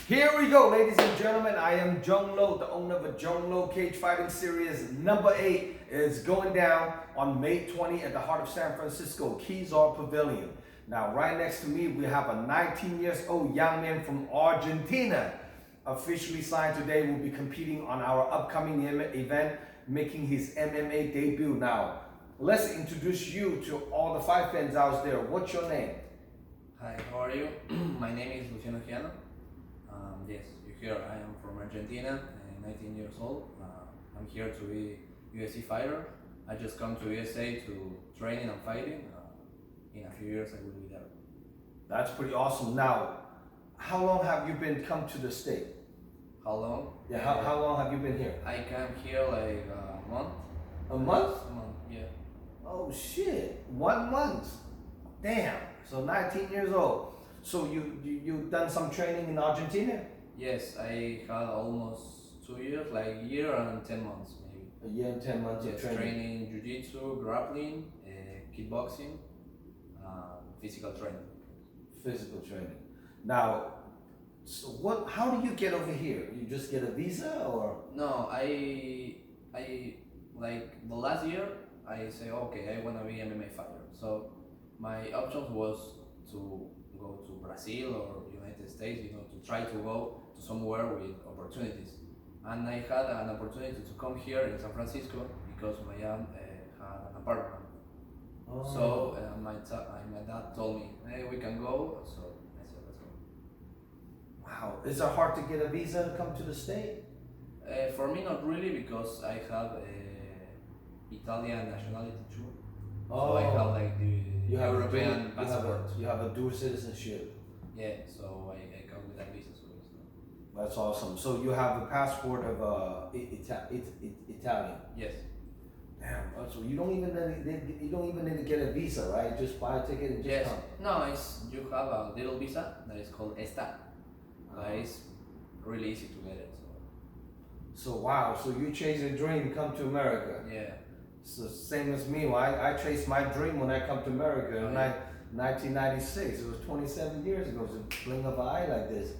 Here we go, ladies and gentlemen. I am Zhong, the owner of a Zhong Cage Fighting Series. Number 8 is going down on May 20 at the heart of San Francisco, Kezar Pavilion. Now, right next to me, we have a 19-year-old young man from Argentina. Officially signed today, will be competing on our upcoming event, making his MMA debut. Now, let's introduce you to all the fight fans out there. What's your name? Hi, how are you? My name is Luciano Giano. Yes, you hear I am from Argentina, 19 years old. I'm here to be UFC fighter. I just come to USA to training and fighting. In a few years I will be there. That's pretty awesome. Now, how long have you been come to the state? How long? Yeah, how long have you been here? I came here like a month. A month? A month, yeah. Oh shit, 1 month. Damn, so 19 years old. So you done some training in Argentina? Yes, I had almost 2 years, like a year and 10 months maybe. A year and 10 months Yes, of training. training jiu-jitsu, grappling, kickboxing, physical training. Physical training. Now, so how do you get over here? You just get a visa or? No, I like the last year I say okay I wanna be MMA fighter. So my options was to go to Brazil or United States, to try to go to somewhere with opportunities. And I had an opportunity to come here in San Francisco because my aunt had an apartment. Oh. So my dad told me, hey, we can go. So I said, let's go. Wow, is it hard to get a visa to come to the state? For me, not really, because I have Italian nationality too. Oh. So I have like the You have European passport. You have a dual citizenship. Yeah, so I come with that visa. So it's not... That's awesome. So you have a passport of Italian. Yes. Damn. So you don't even need to get a visa, right? Just buy a ticket and just Yes. come. No, you have a little visa that is called ESTA. It's really easy to get it. So wow. So you chase a dream, come to America. Yeah. So same as me. Well, I chased my dream when I come to America in 1996. It was 27 years ago. It's a blink of an eye like this.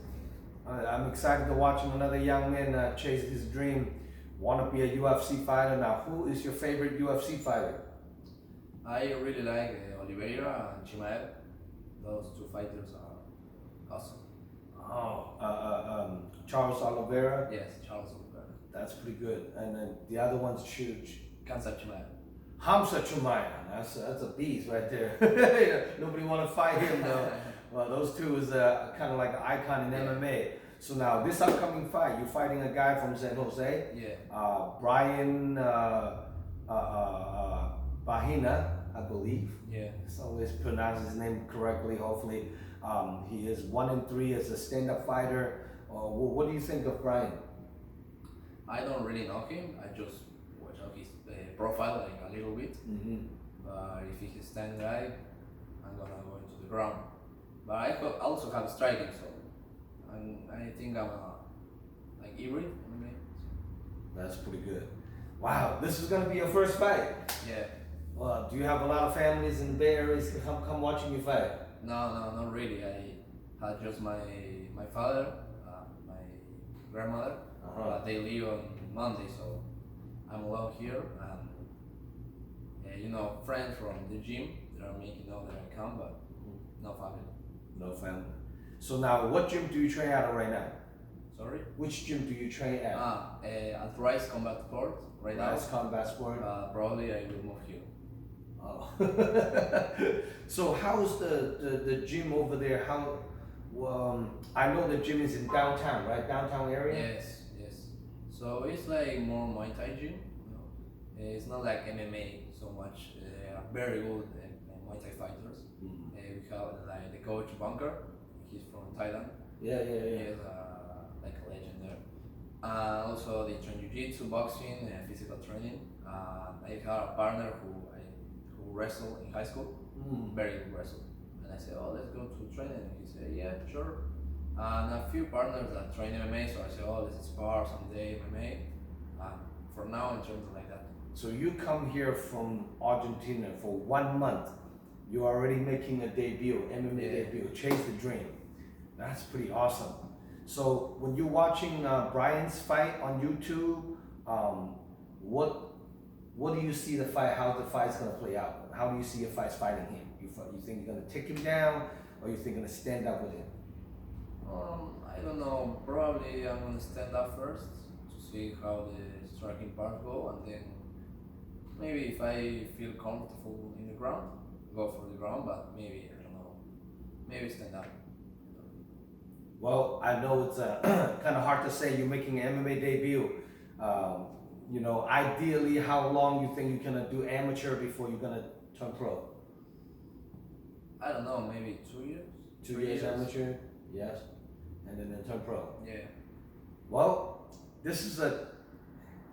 I'm excited to watching another young man chase his dream. Want to be a UFC fighter. Now, who is your favorite UFC fighter? I really like Oliveira and Chimaev. Those two fighters are awesome. Oh, Charles Oliveira. Yes, Charles Oliveira. That's pretty good. And then the other one's huge. Kansas Chimaev. Hamza Chimaev. That's a beast right there. Nobody want to fight him though. Well, those two is kind of like an icon in MMA. So now this upcoming fight, you're fighting a guy from San Jose. Yeah. Brian Bahina, I believe. Yeah. So always pronounce his name correctly. Hopefully, he is 1-3 as a stand-up fighter. What do you think of Brian? I don't really know him. I just watch out his profile like a little bit. Mm-hmm. But if he's a stand guy, I'm gonna go into the ground. But I also have striking, so I think I'm like hybrid. That's pretty good. Wow, this is gonna be your first fight. Yeah. Well, do you have a lot of families in the Bay Area to come watching you fight? No, not really. I had just my father, my grandmother. But they leave on Monday, so I'm alone here. And friends from the gym that are making know that I come, but no family. No family. So now, what gym do you train at right now? Sorry? Which gym do you train at? At Rice Combat Sport right now. Rice Combat Sport. Probably I will move here. Oh. So how's the gym over there? How? I know the gym is in downtown, right? Downtown area. Yes. So it's like more Muay Thai gym. It's not like MMA so much. They are very good Muay Thai fighters. Mm-hmm. We have like the coach Bunker. He's from Thailand. Yeah. He is like a legend there. Also, they train jiu-jitsu, boxing, and physical training. I had a partner who wrestled in high school, very good wrestler. And I said, let's go to training. And he said, yeah, sure. And a few partners that train MMA, so I said, let's spar someday MMA. For now, in terms of like that. So you come here from Argentina for 1 month. You're already making a debut, MMA debut. Chase the dream. That's pretty awesome. So when you're watching Brian's fight on YouTube, what do you see the fight? How the fight's gonna play out? How do you see your fights fighting him? You think you're gonna take him down, or you think you're gonna stand up with him? I don't know. Probably I'm gonna stand up first to see how the striking part go, and then maybe if I feel comfortable in the ground, go for the ground. But maybe I don't know. Maybe stand up. Well, I know it's kind of hard to say. You're making an MMA debut. You know, ideally, how long you think you're gonna do amateur before you're gonna turn pro? I don't know. Maybe 2 years. 2 years amateur, yes, and then turn pro. Yeah. Well, this is a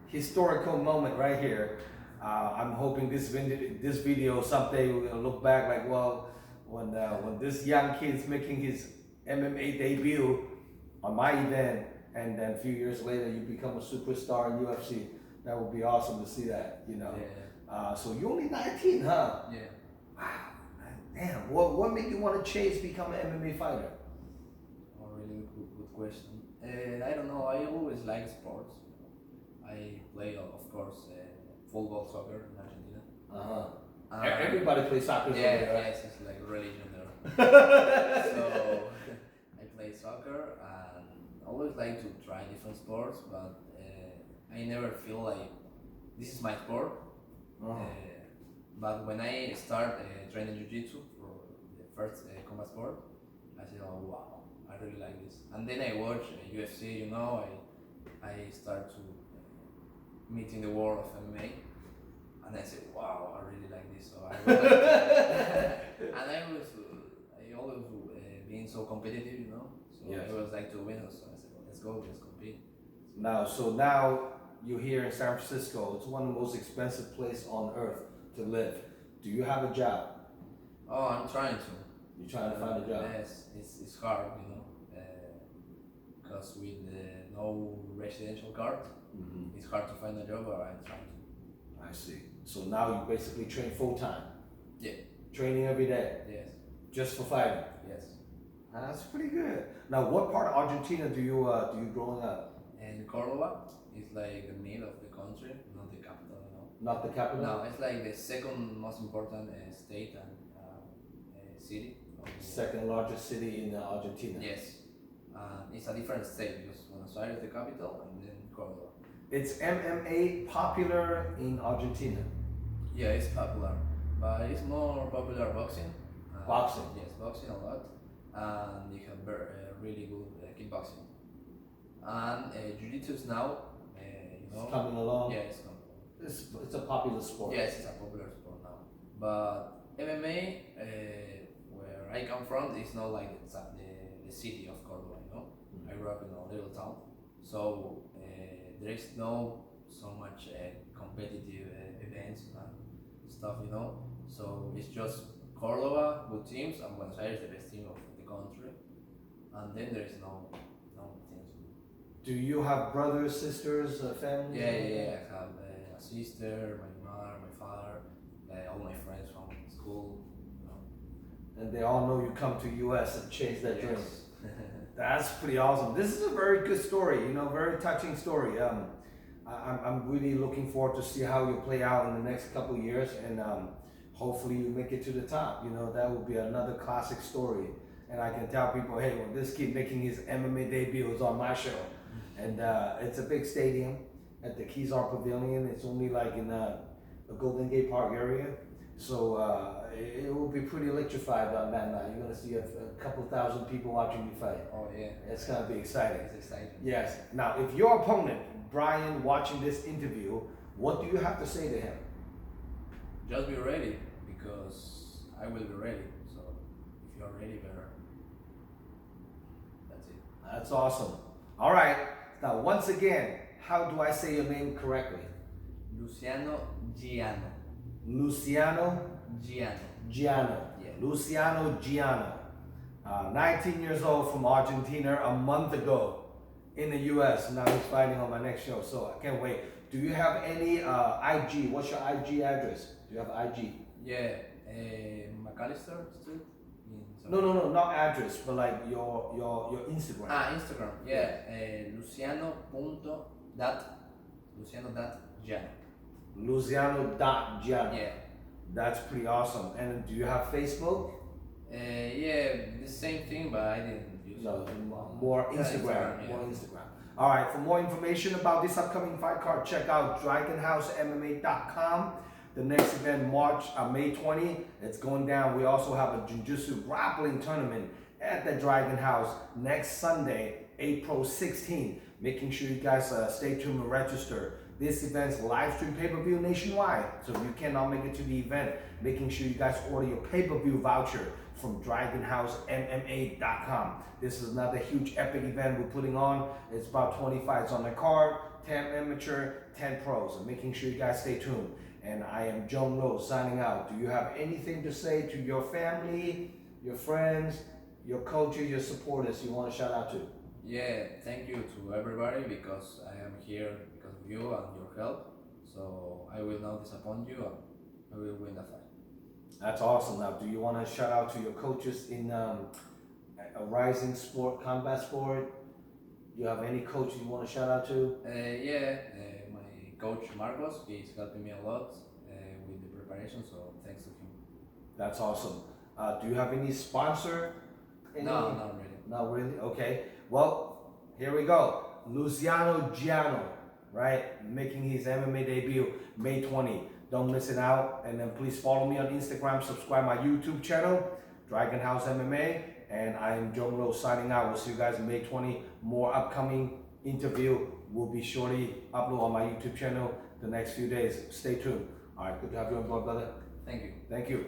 historical moment right here. I'm hoping this video someday we're gonna look back like, well, when this young kid's making his MMA debut on my event, and then a few years later you become a superstar in UFC. That would be awesome to see that, you know. Yeah. So you're only 19, huh? Yeah. Wow, damn. What made you want to change, become an MMA fighter? Oh, really good question. I don't know. I always like sports. I play, of course, football, soccer in Argentina. Everybody plays soccer. Yeah, over there, right? yes, it's like religion there. So I play soccer and I always like to try different sports, but I never feel like this is my sport. But when I start training jiu-jitsu for the first combat sport, I said, oh wow, I really like this. And then I watch UFC, you know, I start to meet in the world of MMA. And I said, wow, I really like this. So I would like to, and I always being so competitive, you know. So Yes. I always like to win. So I said, well, let's go, let's compete. Now you're here in San Francisco. It's one of the most expensive places on earth to live. Do you have a job? Oh, I'm trying to. You're trying to find a job? Yes, it's hard, you know, because with no residential card, it's hard to find a job. But I'm trying to. I see. So now you basically train full time. Yeah. Training every day, Yes. just for fighting. Yes. That's pretty good. Now, what part of Argentina do you growing up? And Cordoba is like the middle of the country, not the capital, you know. Not the capital. No, it's like the second most important state and city. Second largest city in Argentina. Yes. It's a different state because Buenos Aires is the capital and then Cordoba. It's MMA popular in Argentina. Yeah, it's popular, but it's more popular boxing. Boxing. Yes, boxing a lot, and they have really good kickboxing. And jiu-jitsu is now, you know. It's coming along. Yeah, it's coming. It's a popular sport. Yes, it's a popular sport now. But MMA, where I come from, is not like the city of Cordoba, you know. I grew up in a little town, so there is no so much competitive events and stuff, you know. So it's just Cordoba, good teams, and Buenos Aires, the best team of the country. And then there is no teams. Do you have brothers, sisters, family? Yeah. I have a sister, my mother, my father, all my friends from school. You know. And they all know you come to US and chase that dream. Yes. That's pretty awesome. This is a very good story, you know, very touching story. I'm really looking forward to see how you play out in the next couple of years, and hopefully you make it to the top. You know, that will be another classic story. And I can tell people, hey, well, this kid making his MMA debut is on my show. And it's a big stadium at the Kezar Pavilion. It's only like in the Golden Gate Park area. So it will be pretty electrified on that night. You're going to see a couple thousand people watching you fight. Oh yeah. It's going to be exciting. It's exciting. Yes. Now, if your opponent, Brian, watching this interview, what do you have to say to him? Just be ready, because I will be ready. So if you're ready, better. That's it. That's awesome. All right. Now, once again, how do I say your name correctly? Luciano Giano. Luciano Giano. Giano. Yeah. Luciano Giano. 19 years old from Argentina a month ago in the US. Now he's fighting on my next show, so I can't wait. Do you have any IG? What's your IG address? Do you have IG? Yeah. McAllister Street in San No, not address, but like your Instagram. Instagram. Yeah. Luciano.Giano. Luciano.Giano. Yeah. That's pretty awesome. And do you have Facebook? Yeah, the same thing, but I didn't use No, it. more Yeah, Instagram. yeah. More Instagram. All right. For more information about this upcoming fight card, check out DragonHouseMMA.com. The next event, May 20, it's going down. We also have a Jiu-Jitsu grappling tournament at the Dragon House next Sunday, April 16. Making sure you guys stay tuned and register. This event's live stream pay-per-view nationwide. So if you cannot make it to the event, making sure you guys order your pay-per-view voucher from DragonHouseMMA.com. This is another huge epic event we're putting on. It's about 20 fights on the card, 10 amateur, 10 pros. So making sure you guys stay tuned. And I am Zhong Lo signing out. Do you have anything to say to your family, your friends, your coaches, your supporters you want to shout out to? Yeah, thank you to everybody because I am here because of you and your help. So I will not disappoint you and I will win the fight. That's awesome. Now, do you want to shout out to your coaches in a rising sport, combat sport? You have any coach you want to shout out to? My coach Marcos, he's helping me a lot with the preparation, so thanks to him. That's awesome. Do you have any sponsor? No, not really. Not really? Okay. Well, here we go. Luciano Giano, right? Making his MMA debut May 20. Don't miss it out. And then please follow me on Instagram, subscribe my YouTube channel, Dragon House MMA. And I am Zhong Lo signing out. We'll see you guys May 20. More upcoming interview will be shortly upload on my YouTube channel the next few days. Stay tuned. All right, good to have you on board, brother. Thank you. Thank you.